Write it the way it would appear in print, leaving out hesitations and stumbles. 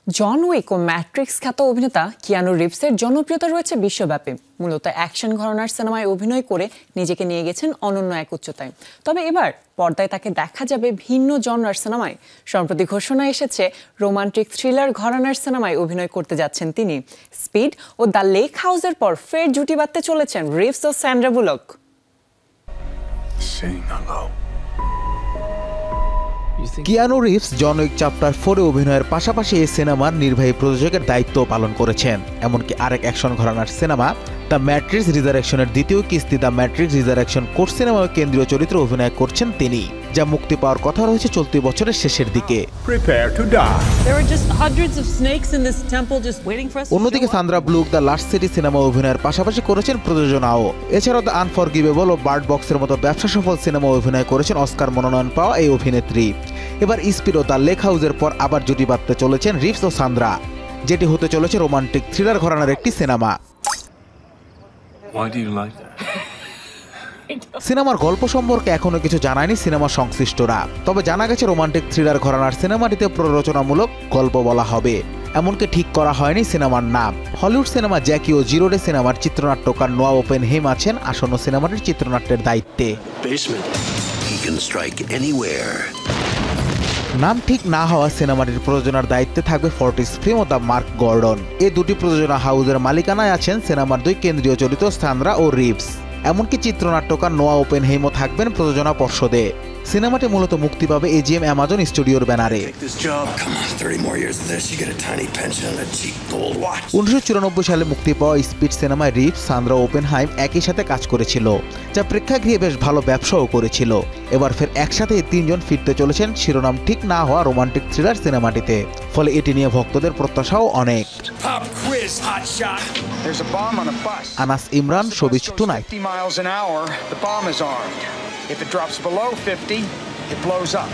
John Wick ও matrix খ্যাত অভিনেতা Keanu রিভসের জনপ্রিয়তা রয়েছে বিশ্বব্যাপী। মূলত অ্যাকশন ঘরানার সিনেমায় অভিনয় করে নিজেকে নিয়ে গেছেন অনন্য এক উচ্চতায়। তবে এবার পর্দায় তাকে দেখা যাবে ভিন্ন জনরার সিনেমায়। সম্প্রতি ঘোষণা এসেছে রোমান্টিক থ্রিলার ঘরানার সিনেমায় অভিনয় করতে যাচ্ছেন তিনি। স্পিড ও দ্য লেক হাউসের পর ফের জুটি বাঁধতে চলেছেন রিভস ও Sandra Bullock. Keanu Reeves John Wick chapter 4-এ অভিনয়ের পাশাপাশি এই সিনেমার নির্বাহী প্রযোজকের দায়িত্ব পালন করেছেন। এমনকি আরেক অ্যাকশন ঘরানার সিনেমা দ্য ম্যাট্রিক্স রিজারেকশনের দ্বিতীয় কিস্তি দ্য ম্যাট্রিক্স রিজারেকশন কোর সিনেমায় কেন্দ্রীয় চরিত্রে অভিনয় করছেন তিনি, যা মুক্তি পাওয়ার কথা রয়েছে চলতি বছরের শেষের দিকে। অন্যদিকে Sandra Bullock The Last City cinema অভিনয়ের পাশাপাশি করেছেন প্রযোজনাও। এছাড়াও দ্য আনফরগিভেবল ও বার্ড বক্সের মতো ব্যবসা সফল সিনেমা অভিনয় করেছেন অস্কার মনোনয়ন পাওয়া এই অভিনেত্রী। এবার স্পিড ও দ্য লেক হাউসের পর আবার জুটি বাঁধতে চলেছেন রিভস ও সান্দ্রা, যেটি হতে চলেছে রোমান্টিক থ্রিলার ঘরানার একটি সিনেমা। সিনেমার গল্প সম্পর্কে এখনো কিছু জানায়নি সিনেমা সংশ্লিষ্টরা, তবে জানা গেছে রোমান্টিক থ্রিলার ঘরানার সিনেমাটিতে প্ররোচনামূলক গল্প বলা হবে। এমনকি ঠিক করা হয়নি সিনেমার নাম। হলিউড সিনেমা জ্যাকি ও জিরো ডে সিনেমার চিত্রনাট্যকার নোয়া ওপেনহেইম আছেন আসন্ন সিনেমাটির চিত্রনাট্যের দায়িত্বে। নাম ঠিক না হওয়া সিনেমাটির প্রযোজনার দায়িত্বে থাকবে ফর্টিস ফিল্ম ও দ্য মার্ক গর্ডন। এই দুটি প্রযোজনা হাউসের মালিকানায় আছেন সিনেমার দুই কেন্দ্রীয় চরিত্র সান্দ্রা ও রিভস। এমনকি চিত্রনাট্যকার নোয়া ওপেনহেইমও থাকবেন প্রযোজনা পর্ষদে। সিনেমাটি মূলত মুক্তি পাবে এজিএম অ্যামাজন স্টুডিওর ব্যানারে। 1994 সালে মুক্তি পাওয়া স্পিড সিনেমায় রিভস, সান্দ্রা ও ওপেনহাইম একই সাথে কাজ করেছিল, যা প্রেক্ষাগৃহে বেশ ভালো ব্যবসাও করেছিল। এবার ফের একসাথে এই তিনজন ফিরতে চলেছেন শিরোনাম ঠিক না হওয়া রোমান্টিক থ্রিলার সিনেমাটিতে। ফলে এটি নিয়ে ভক্তদের প্রত্যাশাও অনেক। Anas Imran, showbiz tonight. If it drops below 50, it blows up.